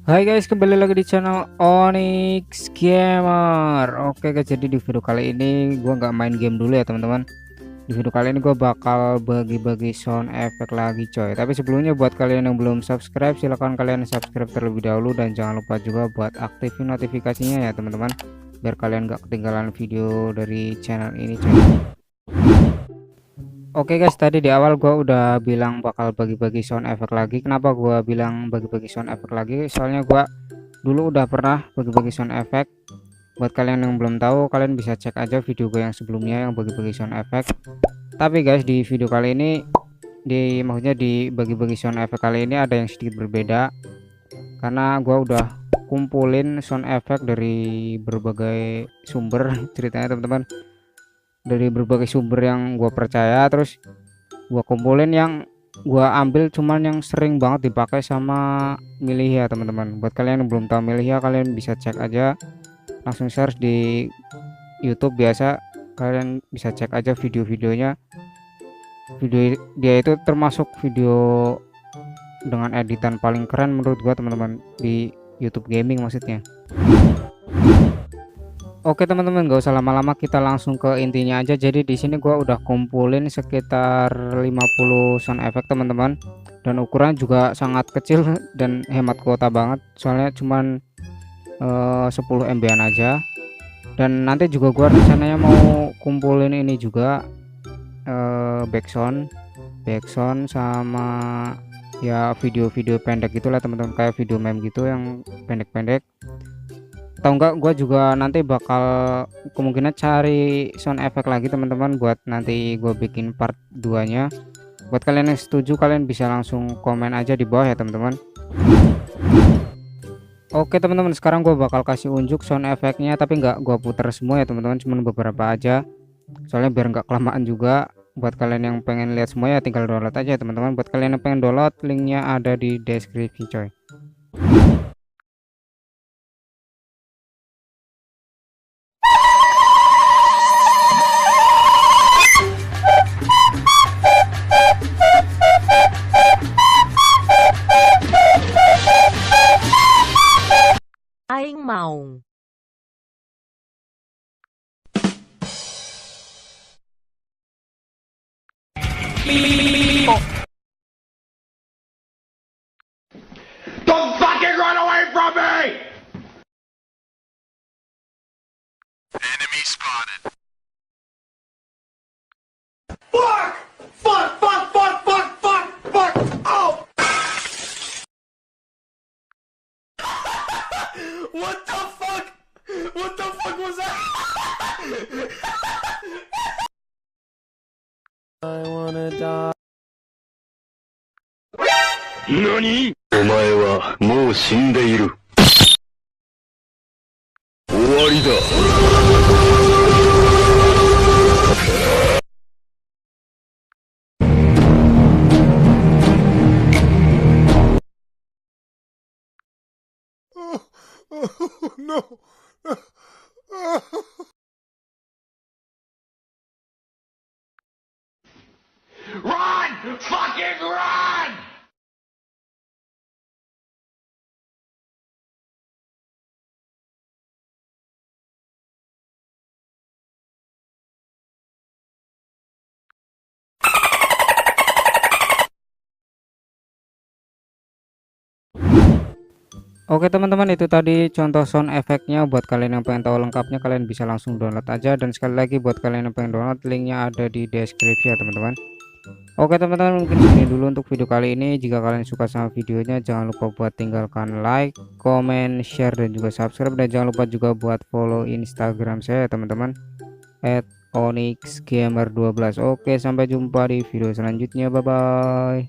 Hai guys, kembali lagi di channel Onyx Gamer. Oke guys, jadi di video kali ini gua nggak main game dulu ya teman-teman. Di video kali ini gue bakal bagi-bagi sound effect lagi coy. Tapi sebelumnya buat kalian yang belum subscribe, silahkan kalian subscribe terlebih dahulu. Dan jangan lupa juga buat aktifin notifikasinya ya teman-teman, biar kalian nggak ketinggalan video dari channel ini coy. Oke guys, tadi di awal gua udah bilang bakal bagi-bagi sound effect lagi. Kenapa gua bilang bagi-bagi sound effect lagi? Soalnya gua dulu udah pernah bagi-bagi sound effect. Buat kalian yang belum tahu, kalian bisa cek aja video gue yang sebelumnya yang bagi-bagi sound effect. Tapi guys, di video kali ini maksudnya di bagi-bagi sound effect kali ini ada yang sedikit berbeda, karena gua udah kumpulin sound effect dari berbagai sumber ceritanya teman-teman, dari berbagai sumber yang gue percaya. Terus gue kumpulin yang gue ambil cuman yang sering banget dipakai sama Milihia teman-teman. Buat kalian yang belum tahu Milihia, kalian bisa cek aja, langsung search di YouTube biasa, kalian bisa cek aja video-videonya. Video dia itu termasuk video dengan editan paling keren menurut gua teman-teman di YouTube gaming maksudnya. Oke teman-teman, gak usah lama-lama, kita langsung ke intinya aja. Jadi di sini gua udah kumpulin sekitar 50 sound effect teman-teman, dan ukuran juga sangat kecil dan hemat kuota banget, soalnya cuman 10 MB-an aja. Dan nanti juga gua rencananya mau kumpulin ini juga, backsound sama ya video-video pendek gitulah teman-teman, kayak video meme gitu yang pendek-pendek. Atau enggak gua juga nanti bakal kemungkinan cari sound effect lagi teman-teman, buat nanti gue bikin part 2 nya. Buat kalian yang setuju, kalian bisa langsung komen aja di bawah ya teman-teman. Oke teman-teman, sekarang gue bakal kasih unjuk sound effectnya, tapi nggak gue putar semua ya teman-teman, cuman beberapa aja, soalnya biar nggak kelamaan juga. Buat kalian yang pengen lihat semua ya tinggal download aja teman-teman. Buat kalian yang pengen download, linknya ada di deskripsi coy. Aing mau. Don't fucking run away from me! Enemy spotted. Fuck! Fuck! Fuck! Fuck! Fuck! Fuck! Fuck! Oh! What the fuck? What the fuck was that? I wanna die. 何？お前はもう死んでいる。終わりだ。No. Run! Fucking run! Oke teman-teman, itu tadi contoh sound effectnya. Buat kalian yang pengen tahu lengkapnya, kalian bisa langsung download aja. Dan sekali lagi buat kalian yang pengen download, linknya ada di deskripsi ya teman-teman. Oke teman-teman, mungkin segini dulu untuk video kali ini. Jika kalian suka sama videonya, jangan lupa buat tinggalkan like, comment, share, dan juga subscribe. Dan jangan lupa juga buat follow Instagram saya ya teman-teman, @onyxgamer12. Oke, sampai jumpa di video selanjutnya, bye bye.